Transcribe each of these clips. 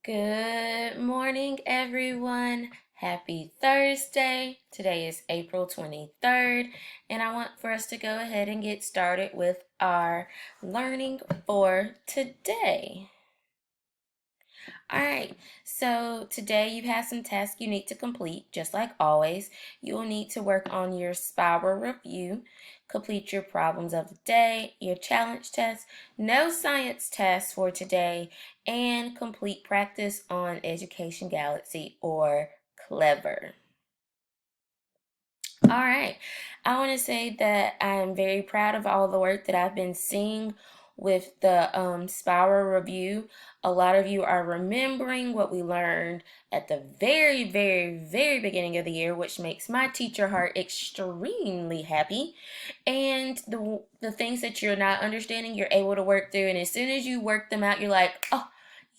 Good morning, everyone. Happy Thursday. Today is April 23rd, and I want for us to go ahead and get started with our learning for today. All right, so today you have some tasks you need to complete, just like always. You will need to work on your spiral review, complete your problems of the day, your challenge test, no science test for today, and complete practice on Education Galaxy or Clever. All right. I want to say that I'm very proud of all the work that I've been seeing with the spiral review. A lot of you are remembering what we learned at the very, very, very beginning of the year, which makes my teacher heart extremely happy. And the things that you're not understanding, you're able to work through. And as soon as you work them out, you're like, oh,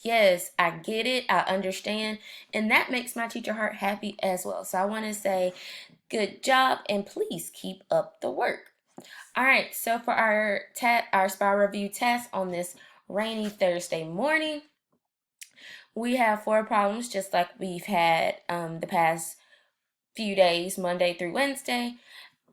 yes, I get it. I understand. And that makes my teacher heart happy as well. So I want to say, good job, and please keep up the work. All right, so for our spiral review test on this rainy Thursday morning, we have 4 problems just like we've had the past few days, Monday through Wednesday.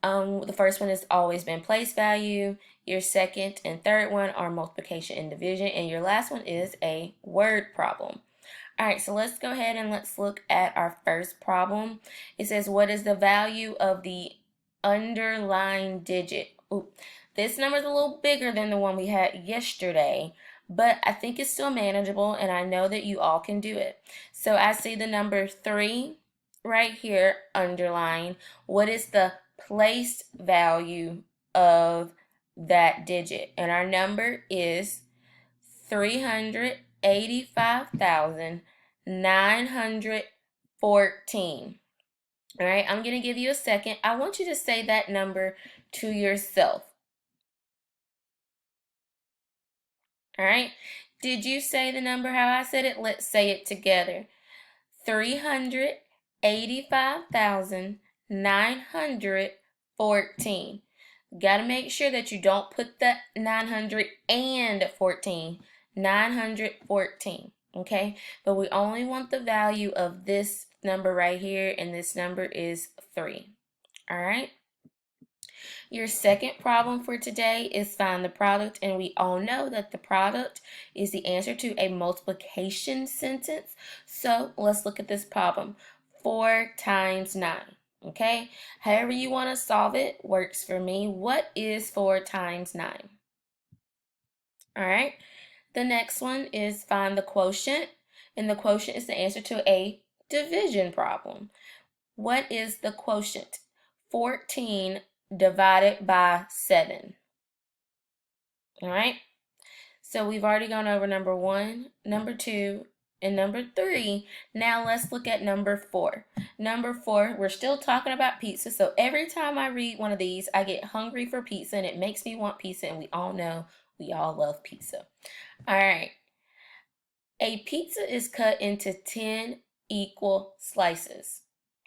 The first one has always been place value. Your second and third one are multiplication and division, and your last one is a word problem. All right, so let's go ahead and let's look at our first problem. It says, what is the value of the underlying digit? Ooh, this number is a little bigger than the one we had yesterday, but I think it's still manageable, and I know that you all can do it. So I see the number 3 right here, underlined. What is the place value of that digit? And our number is 385,914. All right, I'm going to give you a second. I want you to say that number to yourself. All right, did you say the number how I said it? Let's say it together. 385,914. Got to make sure that you don't put the 914. 914, okay? But we only want the value of this number right here, and this number is 3. All right? Your second problem for today is find the product, and we all know that the product is the answer to a multiplication sentence. So let's look at this problem. 4 times 9, okay? However you want to solve it works for me. What is 4 times 9? All right. The next one is find the quotient, and the quotient is the answer to a division problem. What is the quotient? 14 divided by 7. All right. So we've already gone over number 1, number 2, and number 3. Now let's look at number 4. Number 4, we're still talking about pizza. So every time I read one of these, I get hungry for pizza, and it makes me want pizza, and we all know we all love pizza. All right. A pizza is cut into 10 equal slices.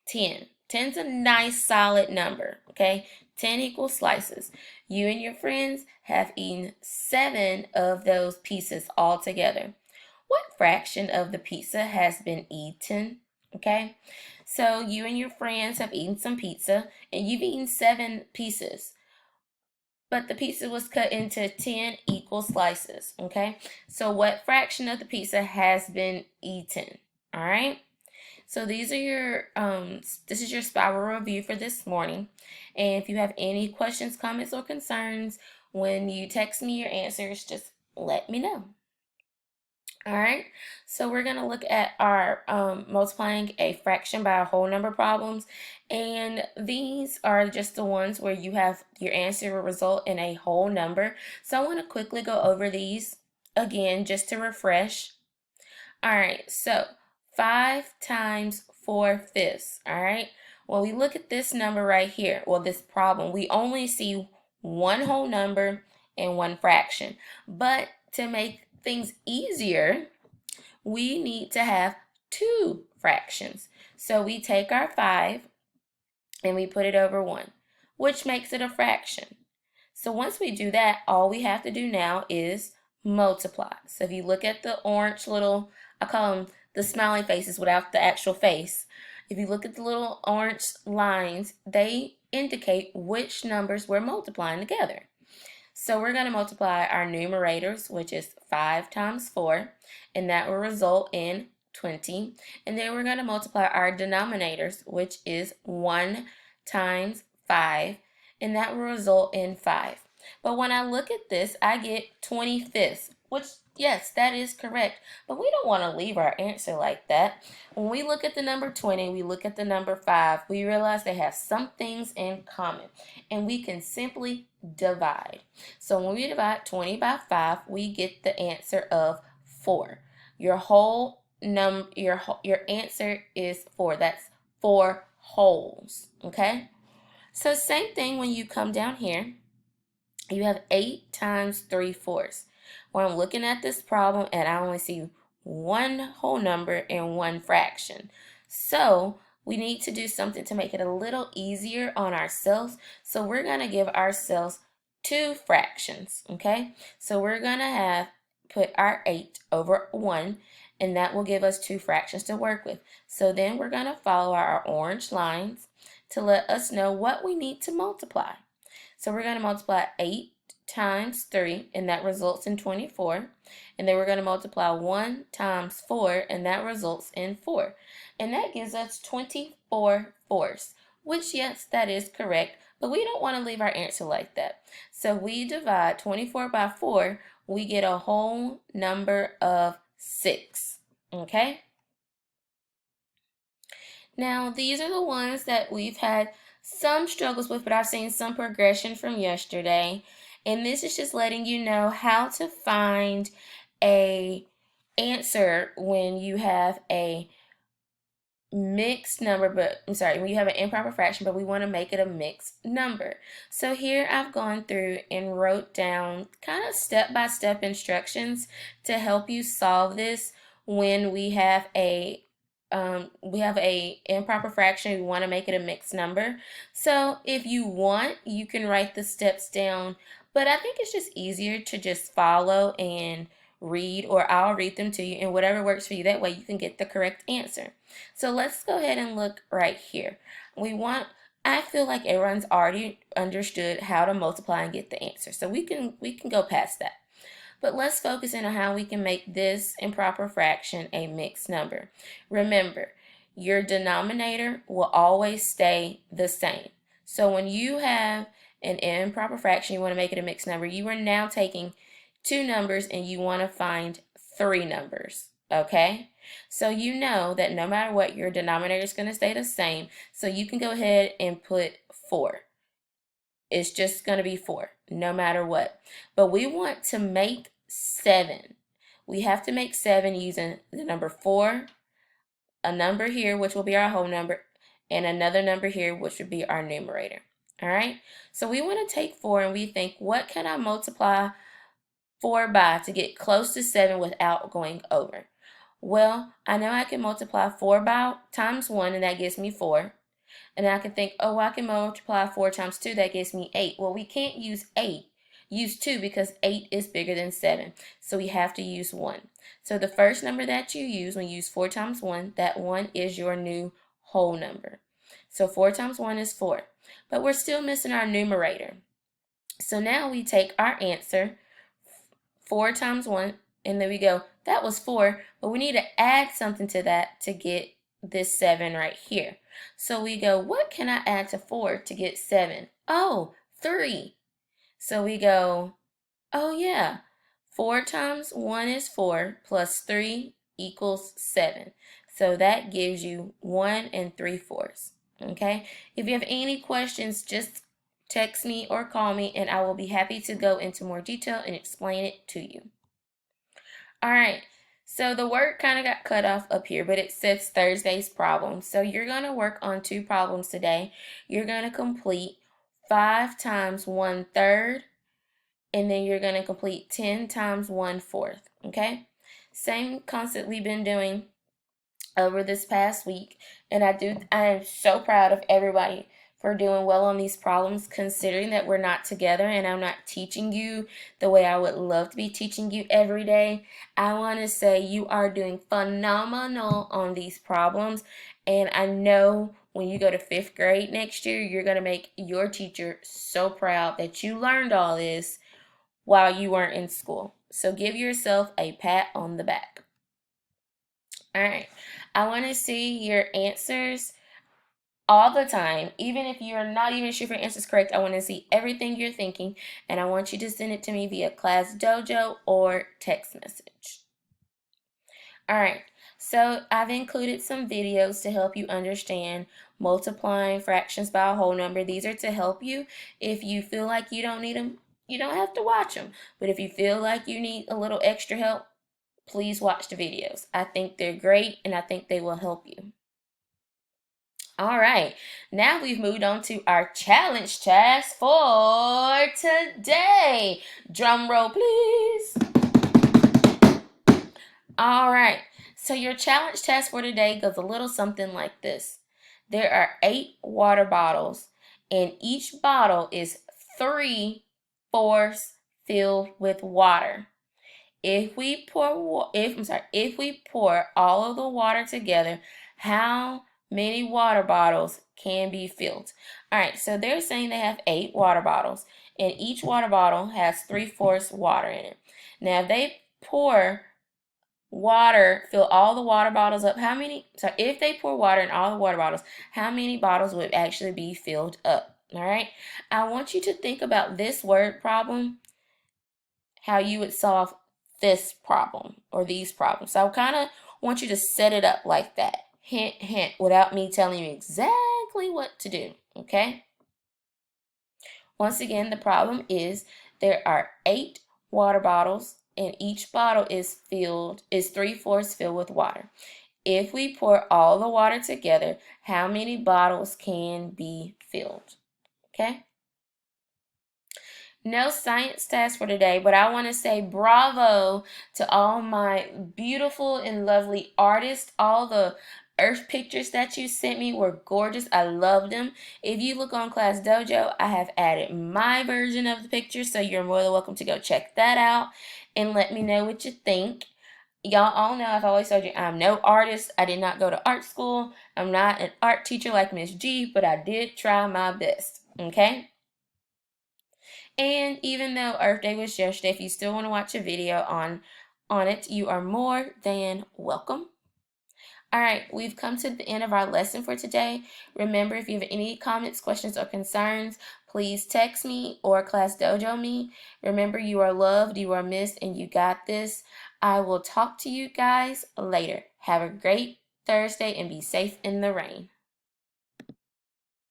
10. 10's a nice solid number, okay? 10 equal slices. You and your friends have eaten 7 of those pieces all together. What fraction of the pizza has been eaten? Okay, so you and your friends have eaten some pizza, and you've eaten 7 pieces, but the pizza was cut into 10 equal slices, okay? So what fraction of the pizza has been eaten? All right? So these are your this is your spiral review for this morning. And if you have any questions, comments, or concerns when you text me your answers, just let me know. All right, so we're going to look at our multiplying a fraction by a whole number problems, and these are just the ones where you have your answer will result in a whole number. So I want to quickly go over these again just to refresh. All right, so 5 times 4/5. All right, when we look at this number right here, well, this problem, we only see one whole number and one fraction, but to make things easier, we need to have 2 fractions. So we take our 5 and we put it over 1, which makes it a fraction. So once we do that, all we have to do now is multiply. So if you look at the orange little, I call them the smiley faces without the actual face. If you look at the little orange lines, they indicate which numbers we're multiplying together. So we're going to multiply our numerators, which is 5 times 4, and that will result in 20. And then we're going to multiply our denominators, which is 1 times 5, and that will result in 5. But when I look at this, I get 25ths, which, yes, that is correct. But we don't want to leave our answer like that. When we look at the number 20, we look at the number 5, we realize they have some things in common. And we can simply divide. So when we divide 20 by 5, we get the answer of 4. Your answer is 4. That's 4 wholes, okay? So same thing when you come down here. You have 8 times 3/4. When I'm looking at this problem and I only see one whole number and one fraction. So we need to do something to make it a little easier on ourselves. So we're going to give ourselves 2 fractions, okay? So we're going to put our 8 over 1, and that will give us 2 fractions to work with. So then we're going to follow our orange lines to let us know what we need to multiply. So we're going to multiply 8 times 3, and that results in 24. And then we're going to multiply 1 times 4, and that results in 4. And that gives us 24 fourths, which, yes, that is correct, but we don't want to leave our answer like that. So we divide 24 by 4, we get a whole number of 6, okay? Now, these are the ones that we've had some struggles with, but I've seen some progression from yesterday. And this is just letting you know how to find a answer when you have a mixed number, when you have an improper fraction, but we want to make it a mixed number. So here I've gone through and wrote down kind of step-by-step instructions to help you solve this when we have a improper fraction. We want to make it a mixed number. So if you want, you can write the steps down, but I think it's just easier to just follow and read, or I'll read them to you, and whatever works for you. That way you can get the correct answer. So let's go ahead and look right here. I feel like everyone's already understood how to multiply and get the answer. So we can go past that. But let's focus in on how we can make this improper fraction a mixed number. Remember, your denominator will always stay the same. So when you have an improper fraction, you want to make it a mixed number, you are now taking 2 numbers and you want to find 3 numbers, okay? So you know that no matter what, your denominator is going to stay the same. So you can go ahead and put 4. It's just going to be 4, no matter what. But we want to make 7. We have to make 7 using the number 4, a number here, which will be our whole number, and another number here, which would be our numerator. All right? So we want to take 4 and we think, what can I multiply 4 by to get close to 7 without going over? Well, I know I can multiply 4 by times 1, and that gives me 4. And I can think, oh, I can multiply 4 times 2, that gives me 8. Well, we can't use 8. Use 2 because 8 is bigger than 7. So we have to use 1. So the first number that you use when you use 4 times 1, that 1 is your new whole number. So 4 times 1 is 4. But we're still missing our numerator. So now we take our answer, 4 times 1, and then we go, that was 4, but we need to add something to that to get this 7 right here. So we go, what can I add to 4 to get 7? Oh, 3. So we go, oh yeah, 4 times 1 is 4 plus 3 equals 7. So that gives you 1 3/4. Okay? If you have any questions, just text me or call me, and I will be happy to go into more detail and explain it to you. All right, so the word kind of got cut off up here, but it says Thursday's problem. So you're going to work on 2 problems today. You're going to complete 5 times 1/3, and then you're going to complete 10 times 1/4, okay? Same concept we've been doing over this past week, and I am so proud of everybody for doing well on these problems, considering that we're not together and I'm not teaching you the way I would love to be teaching you every day. I want to say you are doing phenomenal on these problems, and I know when you go to 5th grade next year, you're going to make your teacher so proud that you learned all this while you weren't in school. So give yourself a pat on the back. All right, I want to see your answers all the time. Even if you're not even sure if your answer is correct, I want to see everything you're thinking, and I want you to send it to me via Class Dojo or text message. All right, so I've included some videos to help you understand multiplying fractions by a whole number. These are to help you. If you feel like you don't need them, you don't have to watch them. But if you feel like you need a little extra help, please watch the videos. I think they're great, and I think they will help you. All right, now we've moved on to our challenge task for today. Drum roll, please. All right, so your challenge task for today goes a little something like this. There are 8 water bottles, and each bottle is 3/4 filled with water. If we pour all of the water together, how many water bottles can be filled? All right, so they're saying they have 8 water bottles, and each water bottle has 3/4 water in it. Now, if they fill all the water bottles up, if they pour water in all the water bottles, how many bottles would actually be filled up? All right, I want you to think about this word problem, how you would solve this problem or these problems. So I kind of want you to set it up like that. Hint, hint, without me telling you exactly what to do, okay? Once again, the problem is there are 8 water bottles, and each bottle is 3/4 filled with water. If we pour all the water together, how many bottles can be filled? Okay? No science test for today, but I want to say bravo to all my beautiful and lovely artists. All the earth pictures that you sent me were gorgeous. I loved them. If you look on Class Dojo, I have added my version of the picture, so you're more than welcome to go check that out and let me know what you think. Y'all all know I've always told you I'm no artist. I did not go to art school. I'm not an art teacher like Miss G, but I did try my best, okay? And even though Earth Day was yesterday, if you still want to watch a video on it, you are more than welcome. All right, we've come to the end of our lesson for today. Remember, if you have any comments, questions, or concerns, please text me or Class Dojo me. Remember, you are loved, you are missed, and you got this. I will talk to you guys later. Have a great Thursday and be safe in the rain.